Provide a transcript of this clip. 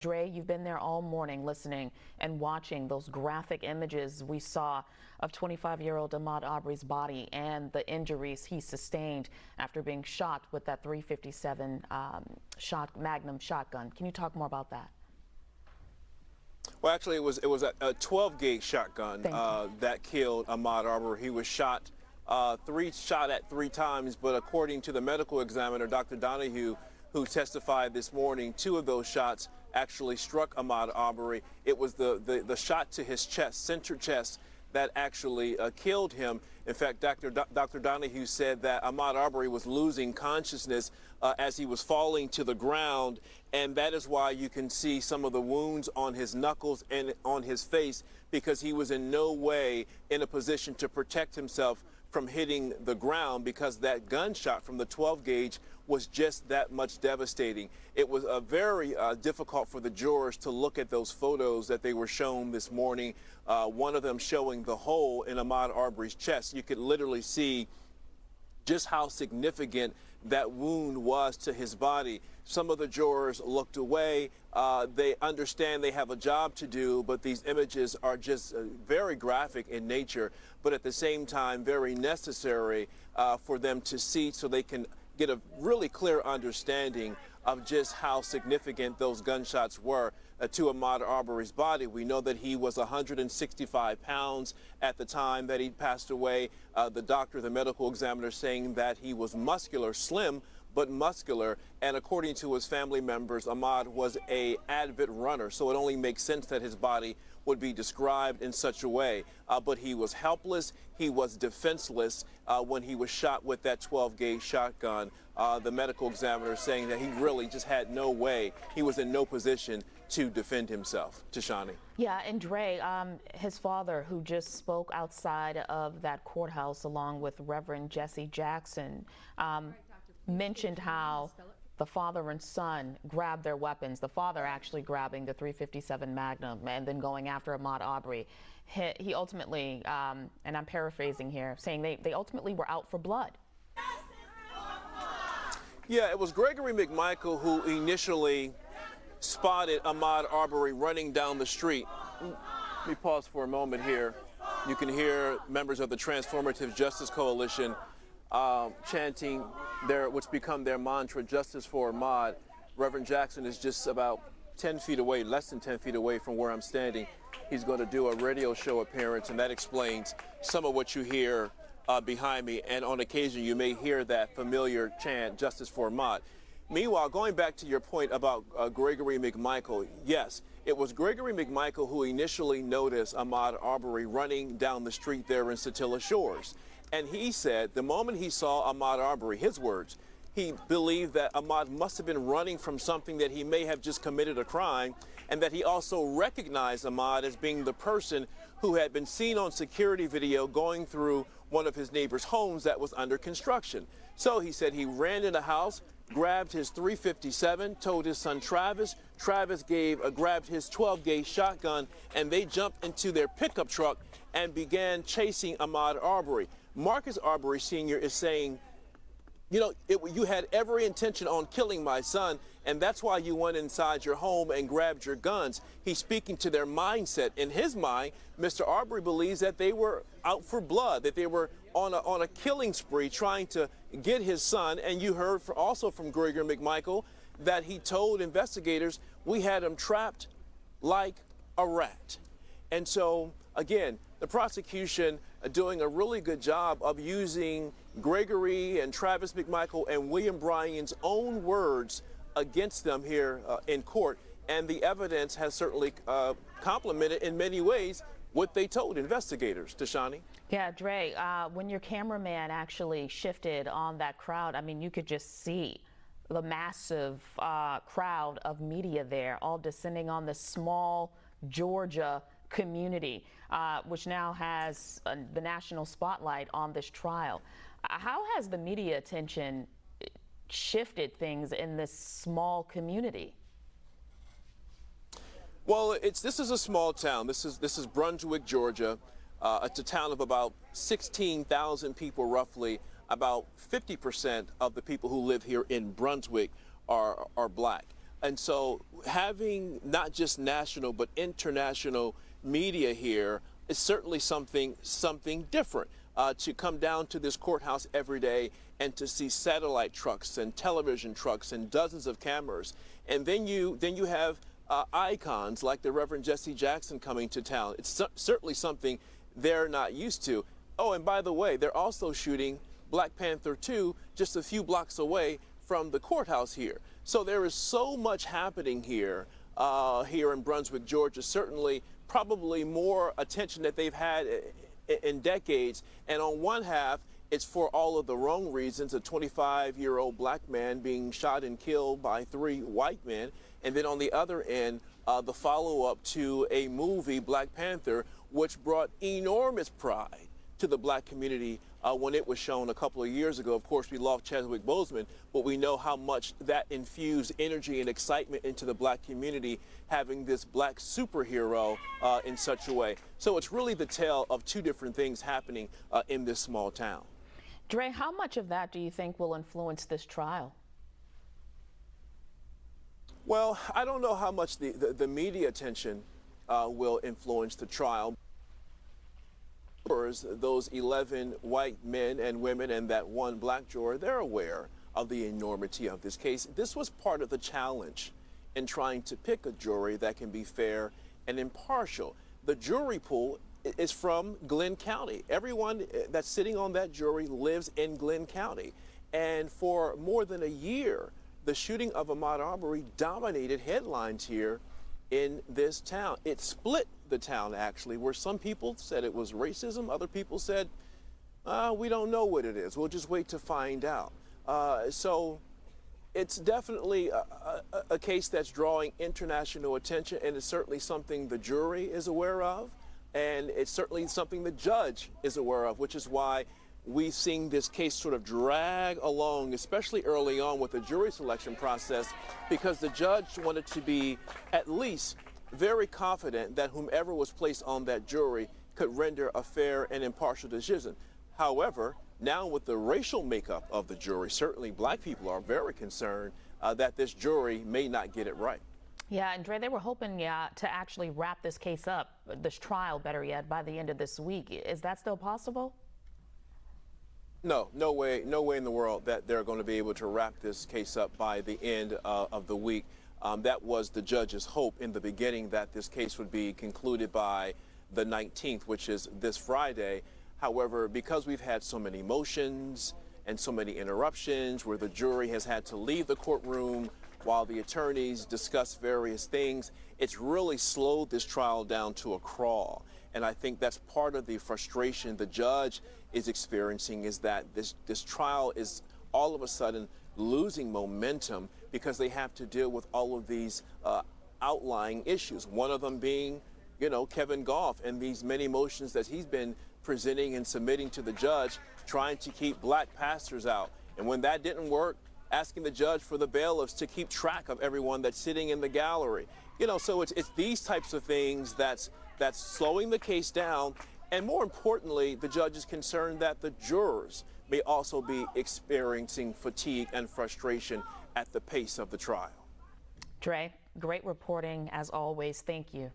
Dray, you've been there all morning listening and watching those graphic images we saw of 25-year-old Ahmaud Arbery's body and the injuries he sustained after being shot with that .357 Magnum shotgun. Can you talk more about that? Well, actually, it was a 12-gauge shotgun that killed Ahmaud Arbery. He was shot at 3 times, but according to the medical examiner, Dr. Donaghue, who testified this morning, 2 of those shots actually struck Ahmaud Arbery. It was the shot to his chest, center chest, that actually killed him. In fact, Dr. Donaghue said that Ahmaud Arbery was losing consciousness as he was falling to the ground, and that is why you can see some of the wounds on his knuckles and on his face, because he was in no way in a position to protect himself from hitting the ground, because that gunshot from the 12 gauge was just that much devastating. It was very difficult for the jurors to look at those photos that they were shown this morning. One of them showing the hole in Ahmaud Arbery's chest. You could literally see just how significant that wound was to his body. Some of the jurors looked away. They understand they have a job to do, but these images are just very graphic in nature, but at the same time very necessary for them to see, so they can get a really clear understanding of just how significant those gunshots were to Ahmaud Arbery's body. We know that he was 165 pounds at the time that he passed away. The doctor, the medical examiner, saying that he was muscular, slim, but muscular. And according to his family members, Ahmaud was an avid runner, so it only makes sense that his body would be described in such a way. But he was helpless, he was defenseless when he was shot with that 12-gauge shotgun. The medical examiner saying that he really just had no way, he was in no position to defend himself. Tashanea. Yeah, and Dray, his father, who just spoke outside of that courthouse along with Reverend Jesse Jackson, mentioned how the father and son grabbed their weapons, the father actually grabbing the .357 Magnum and then going after Ahmaud Arbery. He ultimately, and I'm paraphrasing here, saying they ultimately were out for blood. Yeah, it was Gregory McMichael who initially spotted Ahmaud Arbery running down the street. Let me pause for a moment here. You can hear members of the Transformative Justice Coalition chanting what's become their mantra, justice for Ahmaud. Reverend Jackson is just about 10 feet away, less than 10 feet away from where I'm standing. He's going to do a radio show appearance, and that explains some of what you hear behind me. And on occasion, you may hear that familiar chant, justice for Ahmaud. Meanwhile, going back to your point about Gregory McMichael, yes, it was Gregory McMichael who initially noticed Ahmaud Arbery running down the street there in Satilla Shores. And he said the moment he saw Ahmaud Arbery, his words, he believed that Ahmaud must have been running from something, that he may have just committed a crime, and that he also recognized Ahmaud as being the person who had been seen on security video going through one of his neighbor's homes that was under construction. So he said he ran in the house, grabbed his .357, told his son Travis. Travis grabbed his 12-gauge shotgun, and they jumped into their pickup truck and began chasing Ahmaud Arbery. Marcus Arbery Sr. is saying, you know, you had every intention on killing my son, and that's why you went inside your home and grabbed your guns. He's speaking to their mindset. In his mind, Mr. Arbery believes that they were out for blood, that they were on a killing spree trying to get his son. And you heard also from Gregory McMichael that he told investigators, we had him trapped like a rat. And so, again, the prosecution doing a really good job of using Gregory and Travis McMichael and William Bryan's own words against them here in court. And the evidence has certainly complemented in many ways what they told investigators. Tashanea? Yeah, Dray, when your cameraman actually shifted on that crowd, I mean, you could just see the massive crowd of media there, all descending on this small Georgia community, which now has the national spotlight on this trial. How has the media attention shifted things in this small community? Well, this is a small town. This is Brunswick, Georgia. It's a town of about 16,000 people, roughly. About 50% of the people who live here in Brunswick are black. And so having not just national but international media here is certainly something different. To come down to this courthouse every day and to see satellite trucks and television trucks and dozens of cameras, and then you have icons like the Reverend Jesse Jackson coming to town. It's certainly something they're not used to. Oh, and by the way, they're also shooting Black Panther 2 just a few blocks away from the courthouse here. So there is so much happening here, here in Brunswick, Georgia. Certainly, probably more attention that they've had in decades. And on one half, it's for all of the wrong reasons, a 25-year-old black man being shot and killed by 3 white men. And then on the other end, the follow-up to a movie, Black Panther, which brought enormous pride to the black community when it was shown a couple of years ago. Of course, we lost Chadwick Boseman, but we know how much that infused energy and excitement into the black community, having this black superhero in such a way. So it's really the tale of 2 different things happening in this small town. Dray, how much of that do you think will influence this trial? Well, I don't know how much the media attention will influence the trial. Those 11 white men and women and that 1 black juror, they're aware of the enormity of this case. This was part of the challenge in trying to pick a jury that can be fair and impartial. The jury pool is from Glenn County. Everyone that's sitting on that jury lives in Glenn County. And for more than a year, the shooting of Ahmaud Arbery dominated headlines here in this town. It split the town, actually, where some people said it was racism. Other people said, we don't know what it is. We'll just wait to find out. So it's definitely a case that's drawing international attention, and it's certainly something the jury is aware of, and it's certainly something the judge is aware of, which is why we've seen this case sort of drag along, especially early on with the jury selection process, because the judge wanted to be at least very confident that whomever was placed on that jury could render a fair and impartial decision. However, now with the racial makeup of the jury, certainly black people are very concerned that this jury may not get it right. Yeah, and Dray, they were hoping to actually wrap this case up, this trial, better yet, by the end of this week. Is that still possible? No way in the world that they're going to be able to wrap this case up by the end of the week. That was the judge's hope in the beginning, that this case would be concluded by the 19th, which is this Friday. However, because we've had so many motions and so many interruptions where the jury has had to leave the courtroom while the attorneys discuss various things, it's really slowed this trial down to a crawl. And I think that's part of the frustration the judge is experiencing, is that this trial is all of a sudden losing momentum because they have to deal with all of these outlying issues. One of them being, Kevin Goff and these many motions that he's been presenting and submitting to the judge, trying to keep black pastors out. And when that didn't work, asking the judge for the bailiffs to keep track of everyone that's sitting in the gallery. So it's these types of things that's slowing the case down. And more importantly, the judge is concerned that the jurors may also be experiencing fatigue and frustration at the pace of the trial. Dray, great reporting as always. Thank you.